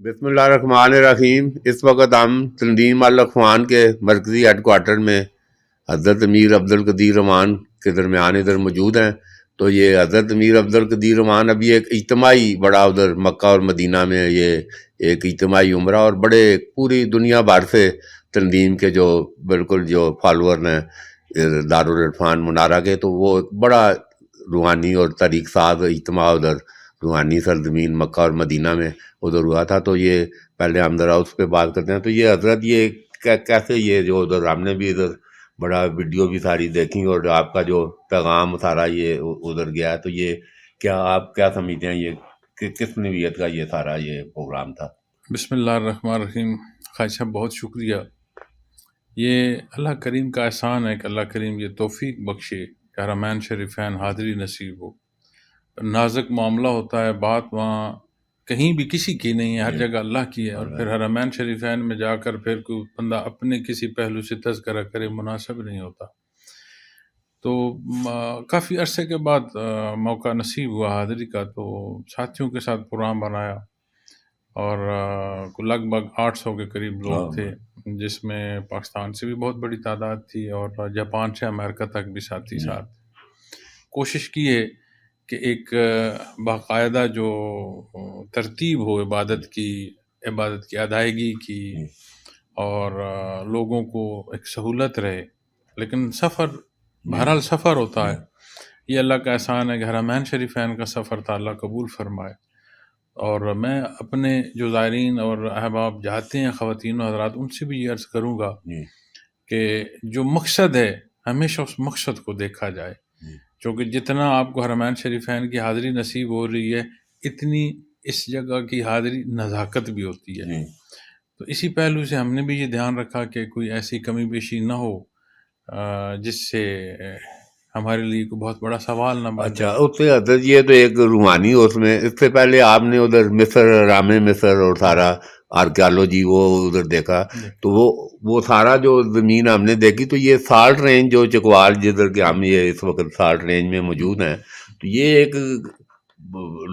بسم اللہ الرحمن الرحیم۔ اس وقت ہم تنظیم الاخوان کے مرکزی ہیڈ کوارٹر میں حضرت امیر عبد القدیر رحمان کے درمیان ادھر موجود ہیں۔ تو یہ حضرت امیر عبد القدیر رحمان ابھی ایک اجتماعی بڑا ادھر مکہ اور مدینہ میں یہ ایک اجتماعی عمرہ اور بڑے پوری دنیا بھر سے تنظیم کے جو بالکل جو فالوور ہیں دارالعرفان منارہ کے، تو وہ ایک بڑا روحانی اور تاریخ ساز اجتماع ادھر روحانی سرزمین مکہ اور مدینہ میں ادھر ہوا تھا۔ تو یہ پہلے ہم ذرا اس پہ بات کرتے ہیں۔ تو یہ حضرت یہ کیسے یہ جو ادھر ہم نے بھی ادھر بڑا ویڈیو بھی ساری دیکھی اور آپ کا جو پیغام سارا یہ ادھر گیا ہے، تو یہ کیا آپ کیا سمجھتے ہیں یہ کس نوعیت کا یہ سارا یہ پروگرام تھا؟ بسم اللہ الرحمن الرحیم۔ خواجہ صاحب بہت شکریہ۔ یہ اللہ کریم کا احسان ہے کہ اللہ کریم یہ توفیق بخشے کہ حرمین شریفین حاضری نصیب ہو۔ نازک معاملہ ہوتا ہے، بات وہاں کہیں بھی کسی کی نہیں ہے، ہر جگہ اللہ کی ہے، اور پھر حرمین شریفین میں جا کر پھر کوئی بندہ اپنے کسی پہلو سے تذکرہ کرے مناسب نہیں ہوتا۔ تو کافی عرصے کے بعد موقع نصیب ہوا حاضری کا، تو ساتھیوں کے ساتھ پروگرام بنایا اور لگ بھگ 800 کے قریب لوگ تھے، جس میں پاکستان سے بھی بہت بڑی تعداد تھی اور جاپان سے امریکہ تک بھی ساتھی ساتھ۔ کوشش کی ہے کہ ایک باقاعدہ جو ترتیب ہو عبادت کی ادائیگی کی اور لوگوں کو ایک سہولت رہے، لیکن سفر بہرحال سفر ہوتا ہے۔ یہ اللہ کا احسان ہے کہ حرمین شریفین کا سفر تھا، اللہ قبول فرمائے۔ اور میں اپنے جو زائرین اور احباب جاتے ہیں خواتین و حضرات، ان سے بھی یہ عرض کروں گا کہ جو مقصد ہے ہمیشہ اس مقصد کو دیکھا جائے، کیونکہ جتنا آپ کو حرمین شریفین کی حاضری نصیب ہو رہی ہے، اتنی اس جگہ کی حاضری نزاکت بھی ہوتی ہے۔ تو اسی پہلو سے ہم نے بھی یہ دھیان رکھا کہ کوئی ایسی کمی بیشی نہ ہو جس سے ہمارے لیے کوئی بہت بڑا سوال نہ بن جائے۔ اچھا، اس سے حضرت یہ تو ایک روحانی، اس میں اس سے پہلے آپ نے ادھر مصر، رام مصر اور سارا آرکیالوجی وہ ادھر دیکھا، تو وہ سارا جو زمین ہم نے دیکھی، تو یہ سالٹ رینج جو چکوال جدھر کہ ہم یہ اس وقت سالٹ رینج میں موجود ہیں، تو یہ ایک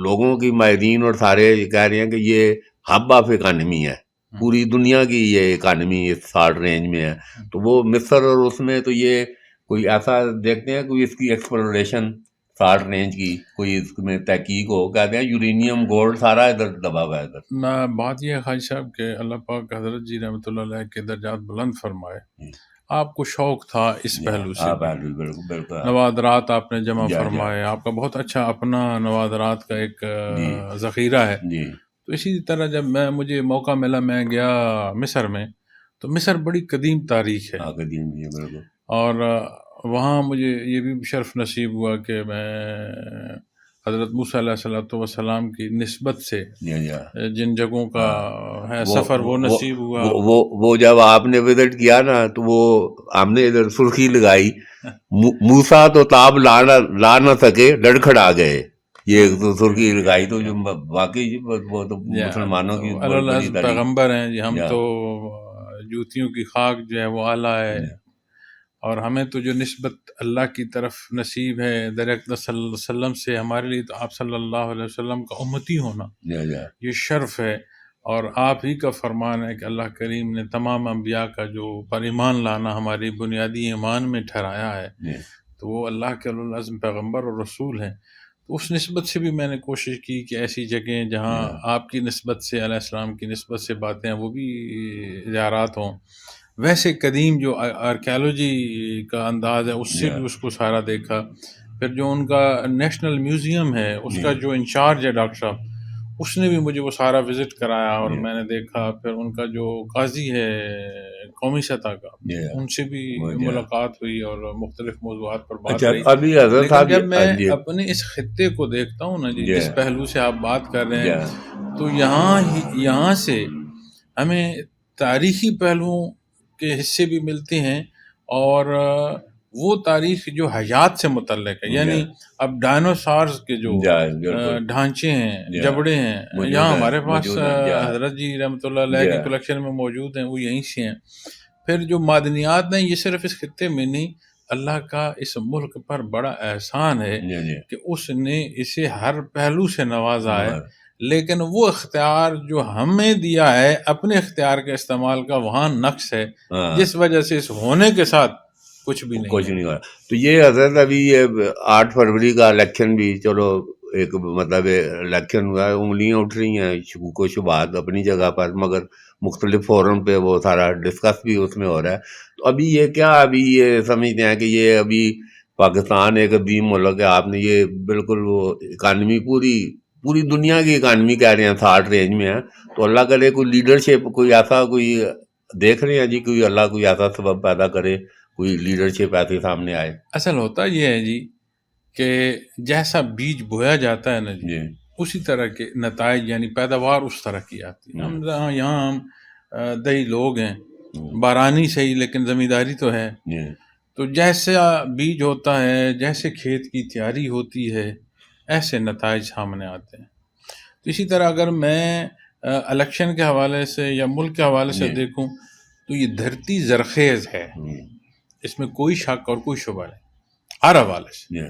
لوگوں کی ماہرین اور سارے کہہ رہے ہیں کہ یہ ہب آف اکانمی ہے، پوری دنیا کی یہ اکانمی اس سالٹ رینج میں ہے۔ تو وہ مصر اور اس میں تو یہ کوئی ایسا دیکھتے ہیں کوئی اس کی ایکسپلوریشن سالٹ رینج کی کوئی اس میں تحقیق ہو؟ کہتے ہیں یورینیم گولڈ سارا ادھر دبا ہوا ہے ادھر۔ بات یہ ہے خواجہ صاحب کہ اللہ پاک حضرت جی رحمۃ اللہ علیہ کے درجات بلند فرمائے، آپ کو شوق تھا اس پہلو سے، نوادرات آپ نے جمع فرمائے، آپ کا بہت اچھا اپنا نوادرات کا ایک ذخیرہ ہے۔ تو اسی طرح جب مجھے موقع ملا، میں گیا مصر میں، تو مصر بڑی قدیم تاریخ ہے، اور وہاں مجھے یہ بھی شرف نصیب ہوا کہ میں حضرت موسیٰ علیہ السلام کی نسبت سے جن جگہوں کا ہے سفر وہ نصیب ہوا۔ وہ جب آپ نے وزٹ کیا نا، تو وہ ہم نے ادھر سرخی لگائی، موسیٰ تو تاب لا نہ سکے لڑکھڑا گئے، یہ تو سرخی لگائی، تو جو واقعی وہ تو مسلمانوں کی پیغمبر ہیں جی، ہم تو جوتیوں کی خاک جو ہے وہ اعلیٰ ہے، اور ہمیں تو جو نسبت اللہ کی طرف نصیب ہے در اقدس صلی اللہ علیہ وسلم سے، ہمارے لیے تو آپ صلی اللہ علیہ وسلم کا امتی ہونا یہ شرف ہے، اور آپ ہی کا فرمان ہے کہ اللہ کریم نے تمام انبیاء کا جو پر ایمان لانا ہماری بنیادی ایمان میں ٹھہرایا ہے، تو وہ اللہ کے اولو العزم پیغمبر اور رسول ہیں۔ تو اس نسبت سے بھی میں نے کوشش کی کہ ایسی جگہیں جہاں آپ کی نسبت سے، علیہ السلام کی نسبت سے باتیں ہیں، وہ بھی زیارات ہوں۔ ویسے قدیم جو آرکیالوجی کا انداز ہے اس سے بھی اس کو سارا دیکھا۔ پھر جو ان کا نیشنل میوزیم ہے، اس کا جو انچارج ہے ڈاکٹر صاحب، اس نے بھی مجھے وہ سارا وزٹ کرایا اور میں نے دیکھا۔ پھر ان کا جو قاضی ہے قومی سطح کا، ان سے بھی ملاقات ہوئی اور مختلف موضوعات پر بات رہی۔ لیکن جب میں اپنے اس خطے کو دیکھتا ہوں نا جی، جس پہلو سے آپ بات کر رہے ہیں، تو یہاں سے ہمیں تاریخی پہلوؤں کے حصے بھی ملتے ہیں، اور وہ تاریخ جو حیات سے متعلق ہے، یعنی اب ڈائنوسارز کے جو ڈھانچے ہیں، جبڑے ہیں، یہاں ہمارے پاس حضرت جی رحمۃ اللہ علیہ کی کلیکشن میں موجود ہیں، وہ یہیں سے ہیں۔ پھر جو معدنیات ہیں، یہ صرف اس خطے میں نہیں، اللہ کا اس ملک پر بڑا احسان ہے کہ اس نے اسے ہر پہلو سے نوازا ہے، لیکن وہ اختیار جو ہمیں دیا ہے اپنے اختیار کے استعمال کا وہاں نقص ہے، جس وجہ سے اس ہونے کے ساتھ کچھ بھی نہیں کچھ نہیں ہو رہا. تو یہ حضرت ابھی یہ 8 فروری کا الیکشن بھی چلو ایک مطلب الیکشن ہوا ہے، انگلیاں اٹھ رہی ہیں، شکوک و شبہات اپنی جگہ پر، مگر مختلف فورم پہ وہ سارا ڈسکس بھی اس میں ہو رہا ہے. تو ابھی یہ کیا ابھی یہ سمجھتے ہیں کہ یہ ابھی پاکستان ایک عظیم ملک ہے، آپ نے یہ بالکل وہ اکانومی پوری دنیا کی اکانومی کہہ رہے ہیں 60 رینج میں ہے، تو اللہ کرے کوئی لیڈرشپ کوئی ایسا کوئی دیکھ رہے ہیں جی، کوئی اللہ کوئی ایسا سبب پیدا کرے، کوئی لیڈرشپ ایسے سامنے آئے. اصل ہوتا یہ ہے جی کہ جیسا بیج بویا جاتا ہے نا جی، اسی طرح کے نتائج یعنی پیداوار اس طرح کی آتی ہے. ہم یہاں ہم دیہی لوگ ہیں، بارانی صحیح لیکن زمینداری تو ہے، تو جیسا بیج ہوتا ہے، جیسے کھیت کی تیاری ہوتی ہے، ایسے نتائج سامنے آتے ہیں. تو اسی طرح اگر میں الیکشن کے حوالے سے یا ملک کے حوالے سے دیکھوں تو یہ دھرتی زرخیز ہے، اس میں کوئی شک اور کوئی شبہ نہیں ہر حوالے سے.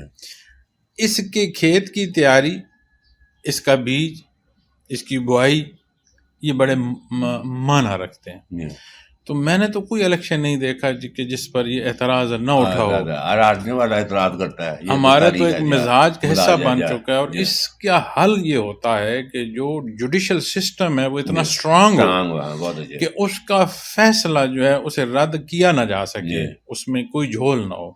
اس کے کھیت کی تیاری، اس کا بیج، اس کی بوائی، یہ بڑے معنی رکھتے ہیں. تو میں نے تو کوئی الیکشن نہیں دیکھا کہ جس پر یہ اعتراض نہ اٹھا ہو. ہر آدمی والا اعتراض کرتا ہے، ہمارا تو ایک مزاج کا حصہ بن چکا ہے. اور اس کا حل یہ ہوتا ہے کہ جو جوڈیشل سسٹم ہے وہ اتنا اسٹرانگ ہو کہ اس کا فیصلہ جو ہے اسے رد کیا نہ جا سکے، اس میں کوئی جھول نہ ہو.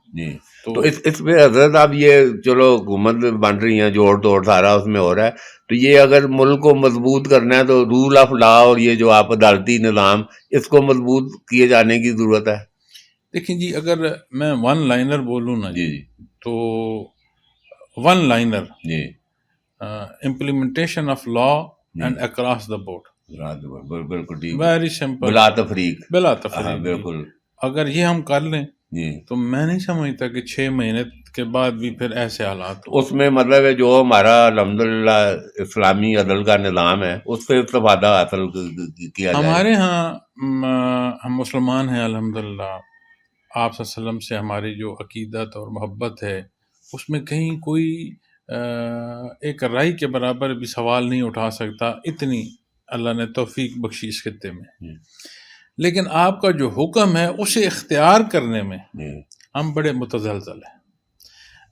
تو اس میں حضرت اب یہ چلو حکومت بن رہی ہیں، جوڑ توڑ سارا اس میں ہو رہا ہے، تو یہ اگر ملک کو مضبوط کرنا ہے تو رول آف لا اور یہ جو آپ عدالتی نظام، اس کو مضبوط کیے جانے کی ضرورت ہے. دیکھیں جی، اگر میں ون لائنر بولوں نا جی تو one liner implementation of law and across the board, بالکل ویری سمپل، بلا تفریق. بالکل اگر یہ ہم کر لیں تو میں نہیں سمجھتا کہ 6 مہینے کے بعد بھی پھر ایسے حالات ہو. اس میں مطلب ہے جو ہمارا الحمدللہ اسلامی عدل کا نظام ہے اس سے استفادہ حاصل کیا جائے. ہمارے ہاں ہم مسلمان ہیں الحمدللہ، آپ صلی اللہ علیہ وسلم سے ہماری جو عقیدت اور محبت ہے اس میں کہیں کوئی ایک رائی کے برابر بھی سوال نہیں اٹھا سکتا، اتنی اللہ نے توفیق بخشی اس خطے میں. لیکن آپ کا جو حکم ہے اسے اختیار کرنے میں ہم بڑے متزلزل ہیں.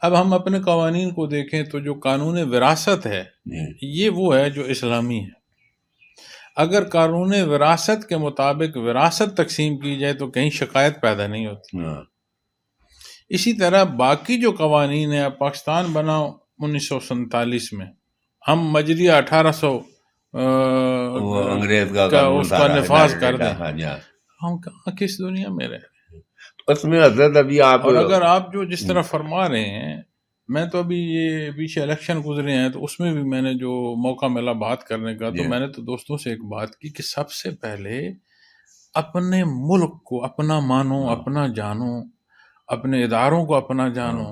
اب ہم اپنے قوانین کو دیکھیں تو جو قانون وراثت ہے یہ وہ ہے جو اسلامی ہے. اگر قانون وراثت کے مطابق وراثت تقسیم کی جائے تو کہیں شکایت پیدا نہیں ہوتی. اسی طرح باقی جو قوانین ہیں، پاکستان بنا 1947 میں، ہم مجریہ 1800 انگریز کا اس کا نفاذ کر دیں، ہم کہاں کس دنیا میں رہ رہے ہیں. اس میں حضرت ابھی آپ اور اگر آپ جو جس طرح فرما رہے ہیں، میں تو ابھی یہ پیچھے الیکشن گزرے ہیں تو اس میں بھی میں نے جو موقع ملا بات کرنے کا تو میں نے تو دوستوں سے ایک بات کی کہ سب سے پہلے اپنے ملک کو اپنا مانو، اپنا جانو، اپنے اداروں کو اپنا جانو،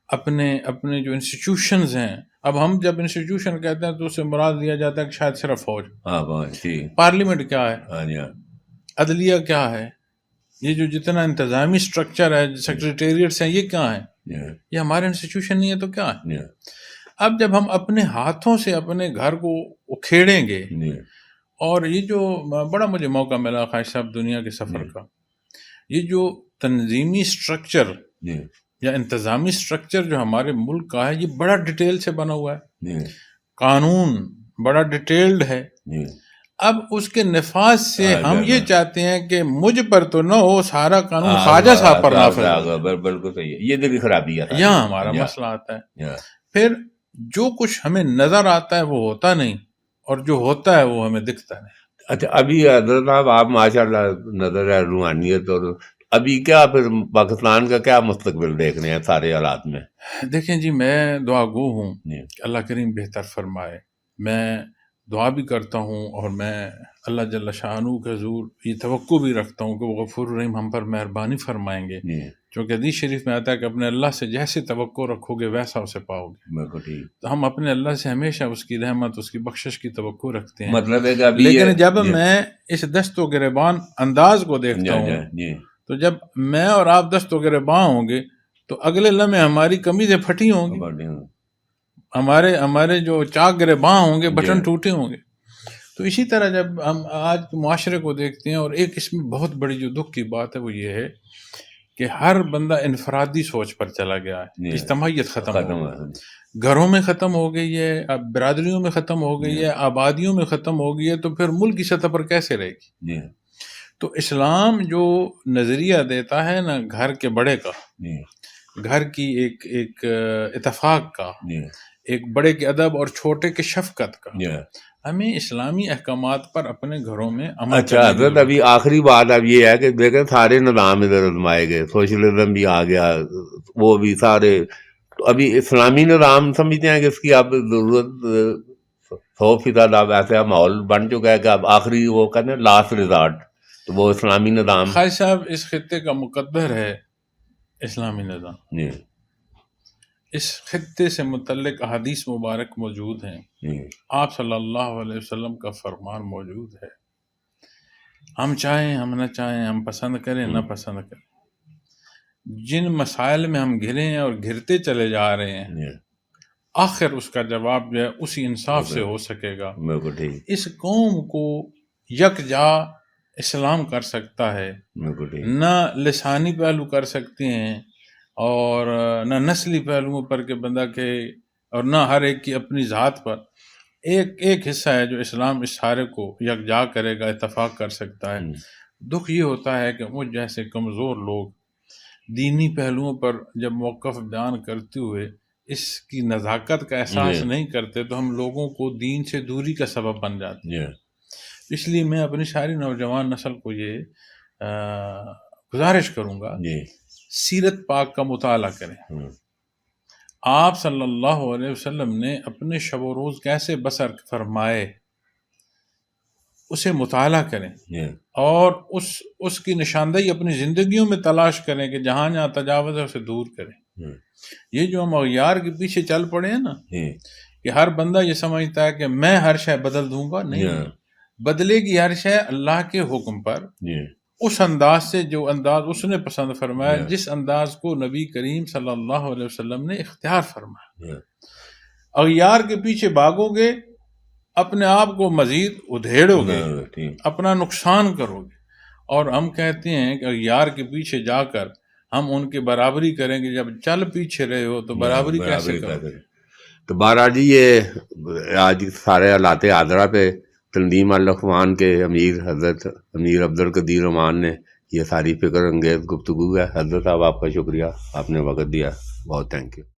اپنے جو انسٹیٹیوشنز ہیں. اب ہم جب انسٹیٹیوشن کہتے ہیں تو اسے مراد لیا جاتا ہے کہ شاید صرف فوج. پارلیمنٹ کیا ہے، عدلیہ کیا ہے، یہ جو جتنا انتظامی سٹرکچر ہے، سیکریٹریٹس ہیں، یہ کیا ہیں؟ یہ ہمارے انسٹیٹیوشن نہیں ہے تو کیا ہے؟ اب جب ہم اپنے ہاتھوں سے اپنے گھر کو اکھیڑیں گے، اور یہ جو بڑا مجھے موقع ملا خواجہ صاحب دنیا کے سفر کا، یہ جو تنظیمی سٹرکچر یا انتظامی سٹرکچر جو ہمارے ملک کا ہے یہ بڑا ڈیٹیل سے بنا ہوا ہے، قانون بڑا ڈیٹیلڈ ہے. اب اس کے نفاذ سے ہم یہ چاہتے ہیں کہ مجھ پر تو نہ ہو، سارا قانون خواجہ صاحب پر نافذ ہو. بالکل صحیح ہے، یہ بھی خرابی ہے. یہاں ہمارا مسئلہ آتا ہے. پھر جو کچھ ہمیں نظر آتا ہے وہ ہوتا نہیں، اور جو ہوتا ہے وہ ہمیں دکھتا نہیں. اچھا، ابھی حضرت صاحب آپ ماشاء اللہ نظر ہے روحانیت، اور ابھی کیا پھر پاکستان کا کیا مستقبل دیکھ رہے ہیں سارے حالات میں؟ دیکھیں جی، میں دعا گو ہوں کہ اللہ کریم بہتر فرمائے. میں دعا بھی کرتا ہوں اور میں اللہ جل شانہ کے حضور یہ توقع بھی رکھتا ہوں کہ وہ غفور الرحیم ہم پر مہربانی فرمائیں گے، چونکہ حدیث شریف میں آتا ہے کہ اپنے اللہ سے جیسے توقع رکھو گے ویسا اسے پاؤ گے. تو ہم اپنے اللہ سے ہمیشہ اس کی رحمت، اس کی بخشش کی توقع رکھتے ہیں. مطلب ہے کہ لیکن جب میں اس دست و گریبان انداز کو دیکھتا ہوں تو جب میں اور آپ دست و گریباں ہوں گے تو اگلے لمحے ہماری قمیضیں پھٹی ہوں گی. ہمارے جو چاک گریباں ہوں گے، بٹن جی ٹوٹے ہوں گے. تو اسی طرح جب ہم آج کے معاشرے کو دیکھتے ہیں، اور ایک اس میں بہت بڑی جو دکھ کی بات ہے وہ یہ ہے کہ ہر بندہ انفرادی سوچ پر چلا گیا ہے، جی اجتماعیت ختم ہو ختم گئی، ہے. گھروں میں ختم ہو گئی ہے، اب برادریوں میں ختم ہو گئی جی ہے، آبادیوں میں ختم ہو گئی ہے، تو پھر ملک کی سطح پر کیسے رہے گی؟ جی تو اسلام جو نظریہ دیتا ہے نا گھر کے بڑے کا، جی گھر کی ایک اتفاق کا، جی ایک بڑے کے ادب اور چھوٹے کے شفقت کا، جی. ہمیں اسلامی احکامات پر اپنے گھروں میں عمل اچھا کرنے کی حضرت، ضرورت ابھی ہے. آخری بات اب یہ ہے کہ دیکھیں سارے نظام ادھر ازمائے گئے، سوشلزم بھی آ گیا، وہ بھی سارے. تو ابھی اسلامی نظام سمجھتے ہیں کہ اس کی اب ضرورت 100% اب ایسا ماحول بن چکا ہے کہ اب آخری وہ کہتے ہیں لاسٹ ریزارٹ تو وہ اسلامی نظام. خواجہ صاحب، اس خطے کا مقدر ہے اسلامی نظام. جی اس خطے سے متعلق احادیث مبارک موجود ہیں، جی آپ صلی اللہ علیہ وسلم کا فرمان موجود ہے. ہم چاہیں ہم نہ چاہیں، ہم پسند کریں نہ پسند کریں، جن مسائل میں ہم گھرے ہیں اور گھرتے چلے جا رہے ہیں، جی آخر اس کا جواب جو ہے اسی انصاف سے ہو سکے گا. بالکل ٹھیک، اس قوم کو یکجا اسلام کر سکتا ہے، بالکل ٹھیک. نہ لسانی پہلو کر سکتے ہیں اور نہ نسلی پہلوؤں پر کہ بندہ کے، اور نہ ہر ایک کی اپنی ذات پر. ایک حصہ ہے جو اسلام اس سارے کو یکجا کرے گا، اتفاق کر سکتا ہے. دکھ یہ ہوتا ہے کہ مجھ جیسے کمزور لوگ دینی پہلوؤں پر جب موقف بیان کرتے ہوئے اس کی نزاکت کا احساس نہیں کرتے تو ہم لوگوں کو دین سے دوری کا سبب بن جاتے. جی اس لیے میں اپنی ساری نوجوان نسل کو یہ گزارش کروں گا، جی سیرت پاک کا مطالعہ کریں. آپ صلی اللہ علیہ وسلم نے اپنے شب و روز کیسے بسر فرمائے اسے مطالعہ کریں، جی اور اس کی نشاندہی اپنی زندگیوں میں تلاش کریں کہ جہاں جہاں تجاوز ہے اسے دور کریں. یہ جو ہم اغیار کے پیچھے چل پڑے ہیں نا، کہ ہر بندہ یہ سمجھتا ہے کہ میں ہر شے بدل دوں گا، نہیں، بدلے گی ہر شے اللہ کے حکم پر، اس انداز سے جو انداز اس نے پسند فرمایا، جس انداز کو نبی کریم صلی اللہ علیہ وسلم نے اختیار فرمایا. اغیار کے پیچھے بھاگو گے، اپنے آپ کو مزید ادھیڑو گے، اپنا نقصان کرو گے. اور ہم کہتے ہیں کہ اغیار کے پیچھے جا کر ہم ان کی برابری کریں گے، جب چل پیچھے رہے ہو تو برابری کیسے کرو گے؟ تو بہرحال جی، یہ آج سارے حالات حاضرہ پہ تنظیم الاخوان کے امیر حضرت امیر عبدالقدیر رحمان نے یہ ساری فکر انگیز گفتگو ہے. حضرت صاحب، آپ کا شکریہ، آپ نے وقت دیا، بہت تھینک یو.